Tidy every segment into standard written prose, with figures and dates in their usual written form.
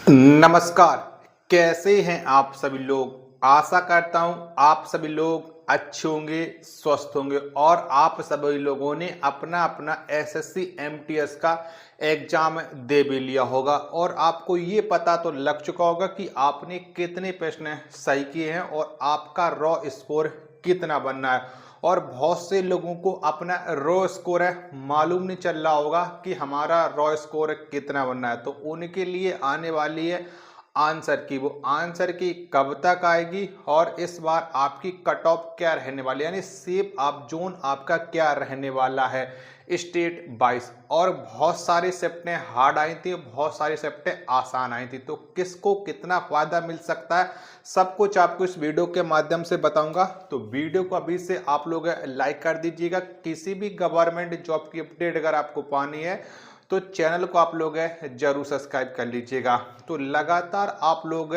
नमस्कार। कैसे हैं आप सभी लोग। आशा करता हूं आप सभी लोग अच्छे होंगे, स्वस्थ होंगे और आप सभी लोगों ने अपना अपना एसएससी एमटीएस का एग्जाम दे भी लिया होगा और आपको ये पता तो लग चुका होगा कि आपने कितने प्रश्न सही किए हैं और आपका रॉ स्कोर कितना बनना है। और बहुत से लोगों को अपना रॉ स्कोर है मालूम नहीं चल रहा होगा कि हमारा रॉ स्कोर कितना बनना है, तो उनके लिए आने वाली है आंसर की। वो आंसर की कब तक आएगी और इस बार आपकी कट ऑफ क्या रहने वाली है, यानी सेफ आप जोन आपका क्या रहने वाला है स्टेट वाइज। और बहुत सारी शिफ्टें हार्ड आई थी, बहुत सारी शिफ्टें आसान आई थी, तो किसको कितना फायदा मिल सकता है सब कुछ आपको इस वीडियो के माध्यम से बताऊंगा। तो वीडियो को अभी से आप लोग लाइक कर दीजिएगा। किसी भी गवर्नमेंट जॉब की अपडेट अगर आपको पानी है तो चैनल को आप लोग जरूर सब्सक्राइब कर लीजिएगा। तो लगातार आप लोग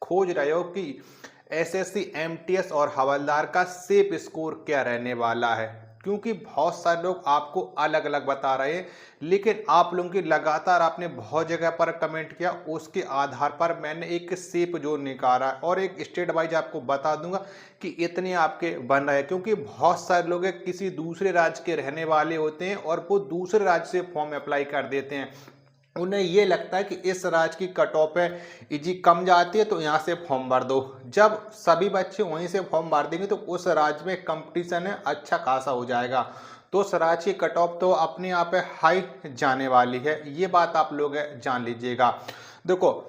खोज रहे हो कि एसएससी एमटीएस और हवलदार का सेफ स्कोर क्या रहने वाला है, क्योंकि बहुत सारे लोग आपको अलग अलग बता रहे हैं, लेकिन आप लोगों की लगातार आपने बहुत जगह पर कमेंट किया, उसके आधार पर मैंने एक सेफ जोन निकाला और एक स्टेट वाइज आपको बता दूंगा कि इतने आपके बन रहे हैं। क्योंकि बहुत सारे लोग किसी दूसरे राज्य के रहने वाले होते हैं और वो दूसरे राज्य से फॉर्म अप्लाई कर देते हैं। उन्हें ये लगता है कि इस राज्य की कट ऑफ है इजी कम जाती है तो यहाँ से फॉर्म भर दो। जब सभी बच्चे वहीं से फॉर्म भर देंगे तो उस राज्य में कंपटीशन है अच्छा खासा हो जाएगा, तो उस राज्य की कट ऑफ तो अपने आप हाई जाने वाली है। ये बात आप लोग जान लीजिएगा। देखो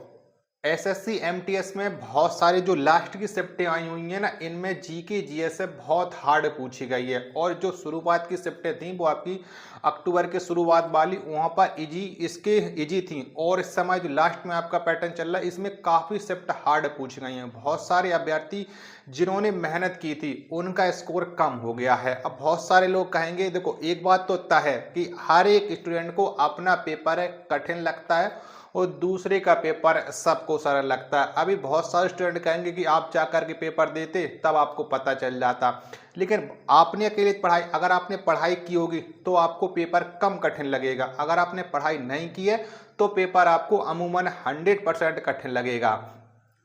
एसएससी एमटीएस में बहुत सारे जो लास्ट की शिफ्टें आई हुई हैं ना, इनमें जीके जीएस से बहुत हार्ड पूछी गई है। और जो शुरुआत की शिफ्टें थी वो आपकी अक्टूबर के शुरुआत वाली वहां पर इजी इसके इजी थी, और इस समय जो लास्ट में आपका पैटर्न चल रहा है इसमें काफ़ी शिफ्ट हार्ड पूछी गई हैं। बहुत सारे अभ्यर्थी जिन्होंने मेहनत की थी उनका स्कोर कम हो गया है। अब बहुत सारे लोग कहेंगे, देखो एक बात तो तय है कि हर एक स्टूडेंट को अपना पेपर कठिन लगता है और दूसरे का पेपर सबको सरल लगता है। अभी बहुत सारे स्टूडेंट कहेंगे कि आप जाकर के पेपर देते तब आपको पता चल जाता, लेकिन आपने अकेले पढ़ाई, अगर आपने पढ़ाई की होगी तो आपको पेपर कम कठिन लगेगा। अगर आपने पढ़ाई नहीं की है तो पेपर आपको अमूमन 100% कठिन लगेगा।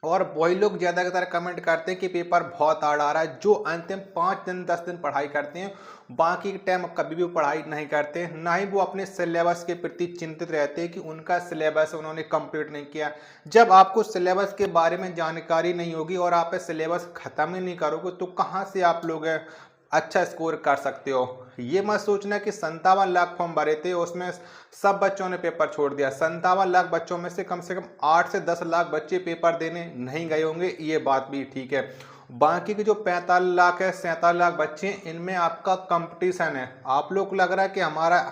और वही लोग ज़्यादातर कमेंट करते हैं कि पेपर बहुत हार्ड आ रहा है, जो अंतिम 5 दिन 10 दिन पढ़ाई करते हैं, बाकी के टाइम कभी भी पढ़ाई नहीं करते, ना ही वो अपने सिलेबस के प्रति चिंतित रहते हैं कि उनका सिलेबस उन्होंने कंप्लीट नहीं किया। जब आपको सिलेबस के बारे में जानकारी नहीं होगी और आप सिलेबस ख़त्म ही नहीं करोगे तो कहाँ से आप लोग अच्छा स्कोर कर सकते हो। ये मत सोचना कि 57 लाख फॉर्म भरे थे उसमें सब बच्चों ने पेपर छोड़ दिया। 57 लाख बच्चों में से कम 8 से 10 लाख बच्चे पेपर देने नहीं गए होंगे, ये बात भी ठीक है। बाकी के जो 45 लाख है 47 लाख बच्चे, इनमें आपका कंपटीशन है। आप लोग को लग रहा है कि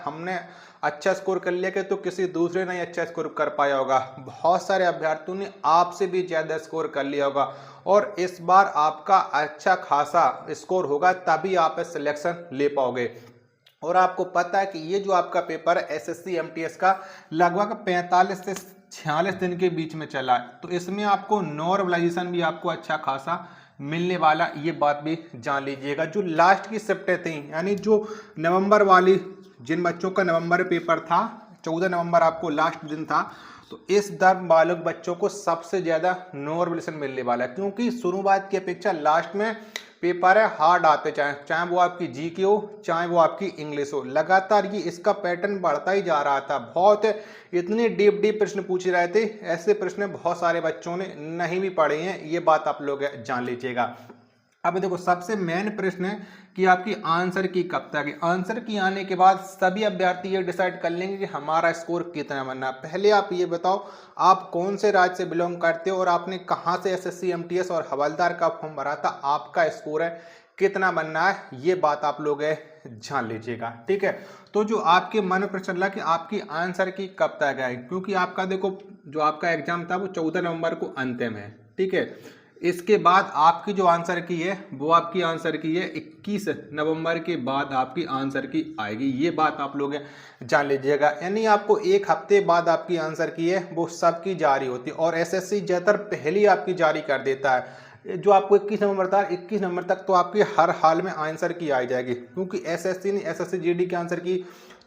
हमने अच्छा स्कोर कर लिया कि तो किसी दूसरे ने अच्छा स्कोर कर पाया होगा। बहुत सारे अभ्यर्थियों ने आपसे भी ज़्यादा स्कोर कर लिया होगा और इस बार आपका अच्छा खासा स्कोर होगा तभी आप सिलेक्शन ले पाओगे। और आपको पता है कि ये जो आपका पेपर है एसएससी एमटीएस का लगभग 45 से 46 दिन के बीच में चला है, तो इसमें आपको नॉर्मलाइजेशन भी आपको अच्छा खासा मिलने वाला, ये बात भी जान लीजिएगा। जो लास्ट की शिफ्टें थी, यानी जो नवंबर वाली, जिन बच्चों का नवंबर पेपर था 14 नवंबर आपको लास्ट दिन था, तो इस दर बालक बच्चों को सबसे ज़्यादा नॉर्मलाइजेशन मिलने वाला है, क्योंकि शुरुआत की अपेक्षा लास्ट में पेपर है हार्ड आते, चाहे वो आपकी जीके हो चाहे वो आपकी इंग्लिश हो। लगातार ये इसका पैटर्न बढ़ता ही जा रहा था। बहुत इतने डीप डीप प्रश्न पूछ रहे थे, ऐसे प्रश्न बहुत सारे बच्चों ने नहीं भी पढ़े हैं, ये बात आप लोग जान लीजिएगा। अब देखो सबसे मेन प्रश्न है कि आपकी आंसर की कब तक है। आंसर की आने के बाद सभी अभ्यर्थी ये डिसाइड कर लेंगे कि हमारा स्कोर कितना बनना है। पहले आप ये बताओ आप कौन से राज्य से बिलोंग करते हो और आपने कहाँ से एसएससी एमटीएस और हवलदार का फॉर्म भरा था, आपका स्कोर है कितना बनना है, ये बात आप लोग जान लीजिएगा। ठीक है, तो जो आपके मन पर चल रहा है कि आपकी आंसर की कब तक है, क्योंकि आपका देखो जो आपका एग्जाम था वो 14 नवंबर को अंतिम है। ठीक है, इसके बाद आपकी जो आंसर की है वो आपकी आंसर की है 21 नवंबर के बाद आपकी आंसर की आएगी, ये बात आप लोग जान लीजिएगा। यानी आपको एक हफ्ते बाद आपकी आंसर की है वो सबकी जारी होती है, और एसएससी ज्यादातर पहले ही आपकी जारी कर देता है। जो आपको 21 नवंबर तक तो आपकी हर हाल में आंसर की आ जाएगी, क्योंकि एसएससी ने एसएससी जीडी के आंसर की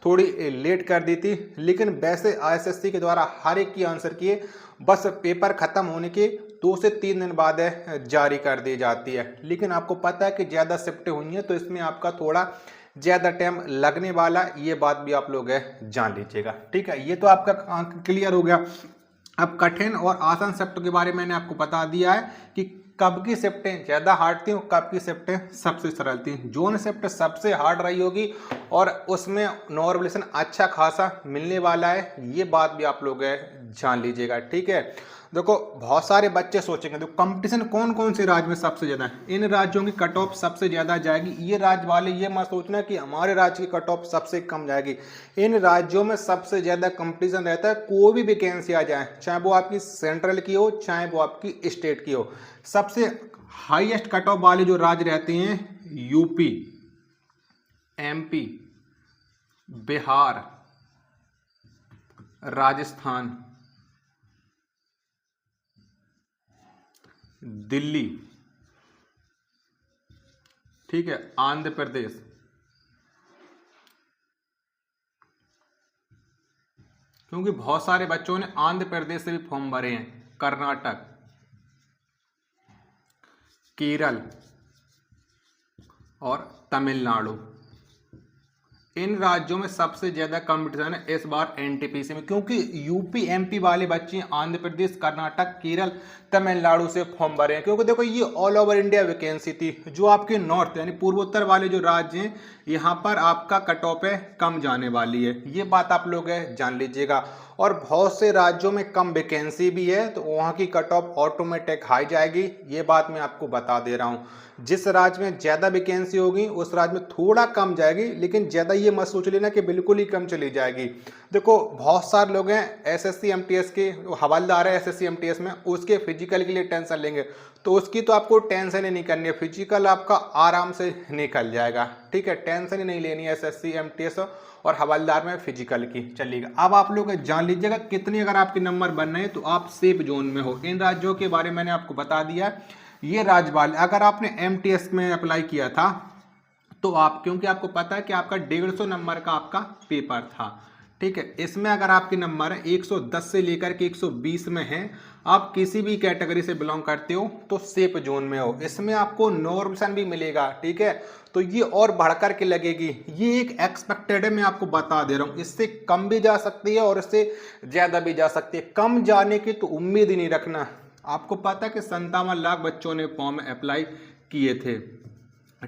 थोड़ी लेट कर दी थी, लेकिन वैसे एसएससी के द्वारा हर एक की आंसर किए बस पेपर खत्म होने के 2 से 3 दिन बाद जारी कर दी जाती है। लेकिन आपको पता है कि ज़्यादा शिफ्ट हुई हैं तो इसमें आपका थोड़ा ज़्यादा टाइम लगने वाला, ये बात भी आप लोग जान लीजिएगा। ठीक है, ये तो आपका क्लियर हो गया। अब कठिन और आसान शिफ्ट के बारे में मैंने आपको बता दिया है कि कब की शिफ्टें ज़्यादा हार्ड थी और कब की शिफ्टें सबसे सरल थी। जोन शिफ्ट सबसे हार्ड रही होगी और उसमें नॉर्मलाइजेशन अच्छा खासा मिलने वाला है, ये बात भी आप लोग जान लीजिएगा। ठीक है, देखो बहुत सारे बच्चे सोचेंगे तो कंपटीशन कौन कौन से राज्य में सबसे ज़्यादा है, इन राज्यों की कट ऑफ सबसे ज़्यादा जाएगी। ये राज्य वाले ये मत सोचना कि हमारे राज्य की कट ऑफ सबसे कम जाएगी। इन राज्यों में सबसे ज़्यादा कंपटीशन रहता है, कोई भी वैकेंसी आ जाए, चाहे वो आपकी सेंट्रल की हो चाहे वो आपकी स्टेट की हो। सबसे हाईएस्ट कट ऑफ वाले जो राज्य रहते हैं यूपी, एमपी, बिहार, राजस्थान, दिल्ली, ठीक है, आंध्र प्रदेश, क्योंकि बहुत सारे बच्चों ने आंध्र प्रदेश से भी फॉर्म भरे हैं, कर्नाटक, केरल और तमिलनाडु। इन राज्यों में सबसे ज्यादा कंपटीशन है इस बार एनटीपीसी में, क्योंकि यूपी एमपी वाले बच्चे आंध्र प्रदेश, कर्नाटक, केरल, तमिलनाडु से फॉर्म भरे हैं। क्योंकि देखो ये ऑल ओवर इंडिया वैकेंसी थी, जो आपके नॉर्थ यानी पूर्वोत्तर वाले जो राज्य हैं यहाँ पर आपका कट ऑफ है कम जाने वाली है, ये बात आप लोग जान लीजिएगा। और बहुत से राज्यों में कम वैकेंसी भी है तो वहाँ की कट ऑफ ऑटोमेटिक हाई जाएगी, ये बात मैं आपको बता दे रहा हूँ। जिस राज्य में ज़्यादा वैकेंसी होगी उस राज्य में थोड़ा कम जाएगी, लेकिन ज़्यादा ये मत सोच लेना कि बिल्कुल ही कम चली जाएगी। देखो बहुत सारे लोग हैं एसएससी एमटीएस के हवलदार है, एसएससी एमटीएस में उसके फिजिकल के लिए टेंशन लेंगे, तो उसकी तो आपको टेंशन ही नहीं करनी है, फिजिकल आपका आराम से निकल जाएगा। ठीक है, टेंशन ही नहीं लेनी है एसएससी एमटीएस और हवलदार में फिजिकल की। चलिएगा, अब आप लोग जान लीजिएगा कितनी अगर आपके नंबर बन रहे हैं तो आप सेफ जोन में हो। इन राज्यों के बारे में मैंने आपको बता दिया। ये राज्य वाले अगर आपने एमटीएस में अप्लाई किया था तो आप, क्योंकि आपको पता है कि आपका 150 नंबर का आपका पेपर था, ठीक है, इसमें अगर आपके नंबर 110 से लेकर के 120 में है, आप किसी भी कैटेगरी से बिलोंग करते हो तो सेफ जोन में हो। इसमें आपको नॉर्मलाइजेशन भी मिलेगा, ठीक है, तो ये और बढ़कर के लगेगी। ये एक एक्सपेक्टेड है, मैं आपको बता दे रहा हूँ, इससे कम भी जा सकती है और इससे ज़्यादा भी जा सकती है। कम जाने की तो उम्मीद ही नहीं रखना। आपको पता है कि 57 लाख बच्चों ने फॉर्म अप्लाई किए थे,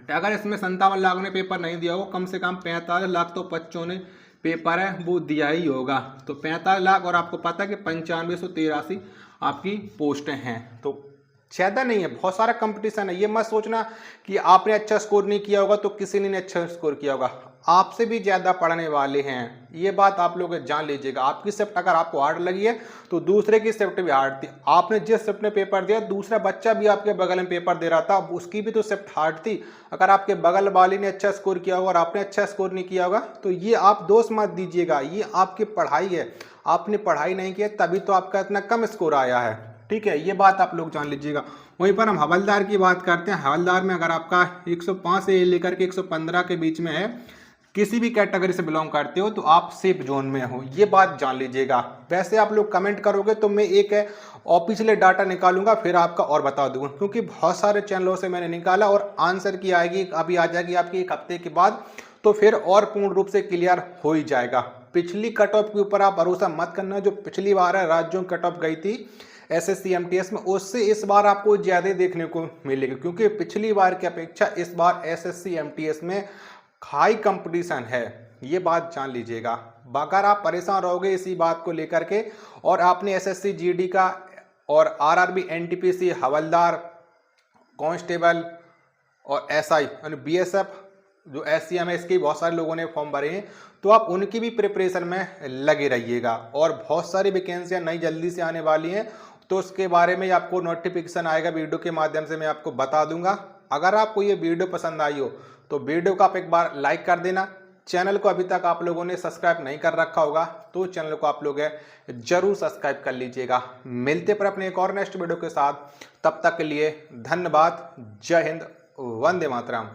अगर इसमें 57 लाख ने पेपर नहीं दिया हो, कम से कम 45 लाख तो बच्चों ने पेपर है वो दिया ही होगा। तो 45 लाख और आपको पता है कि 9583 आपकी पोस्टें हैं, तो ज़्यादा नहीं है, बहुत सारा कंपटीशन है। ये मत सोचना कि आपने अच्छा स्कोर नहीं किया होगा तो किसी ने अच्छा स्कोर किया होगा, आपसे भी ज़्यादा पढ़ने वाले हैं, ये बात आप लोग जान लीजिएगा। आपकी शिफ्ट अगर आपको हार्ड लगी है तो दूसरे की शिफ्ट भी हार्ड थी। आपने जिस शिफ्ट में पेपर दिया दूसरा बच्चा भी आपके बगल में पेपर दे रहा था, उसकी भी तो शिफ्ट हार्ड थी। अगर आपके बगल वाले ने अच्छा स्कोर किया होगा और आपने अच्छा स्कोर नहीं किया होगा तो ये आप दोष मत दीजिएगा, ये आपकी पढ़ाई है, आपने पढ़ाई नहीं की तभी तो आपका इतना कम स्कोर आया है। ठीक है, ये बात आप लोग जान लीजिएगा। वहीं पर हम हवलदार की बात करते हैं। हवलदार में अगर आपका 105 से लेकर के 115 के बीच में है, किसी भी कैटेगरी से बिलोंग करते हो तो आप सेफ जोन में हो, ये बात जान लीजिएगा। वैसे आप लोग कमेंट करोगे तो मैं एक ऑफिशियल डाटा निकालूंगा फिर आपका और बता दूंगा, क्योंकि बहुत सारे चैनलों से मैंने निकाला और आंसर की आएगी अभी आ जाएगी आपकी 1 हफ्ते के बाद, तो फिर और पूर्ण रूप से क्लियर हो ही जाएगा। पिछली कट ऑफ के ऊपर आप भरोसा मत करना, जो पिछली बार है राज्यों की कट ऑफ गई थी एसएससी एमटीएस में, उससे इस बार आपको ज़्यादा देखने को मिलेगी, क्योंकि पिछली बार की अपेक्षा इस बार एसएससी एमटीएस में हाई कंपटीशन है, ये बात जान लीजिएगा। अगर आप परेशान रहोगे इसी बात को लेकर के और आपने एसएससी जीडी का और आरआरबी एनटीपीसी हवलदार कांस्टेबल और एसआई यानी बीएसएफ जो एससीएमएस के बहुत सारे लोगों ने फॉर्म भरे हैं, तो आप उनकी भी प्रिपरेशन में लगे रहिएगा। और बहुत सारी वैकेंसियां नई जल्दी से आने वाली हैं, तो उसके बारे में आपको नोटिफिकेशन आएगा, वीडियो के माध्यम से मैं आपको बता दूंगा। अगर आपको ये वीडियो पसंद आई हो तो वीडियो को आप एक बार लाइक कर देना, चैनल को अभी तक आप लोगों ने सब्सक्राइब नहीं कर रखा होगा तो चैनल को आप लोग जरूर सब्सक्राइब कर लीजिएगा। मिलते पर अपने एक और नेक्स्ट वीडियो के साथ, तब तक के लिए धन्यवाद। जय हिंद, वंदे मातरम।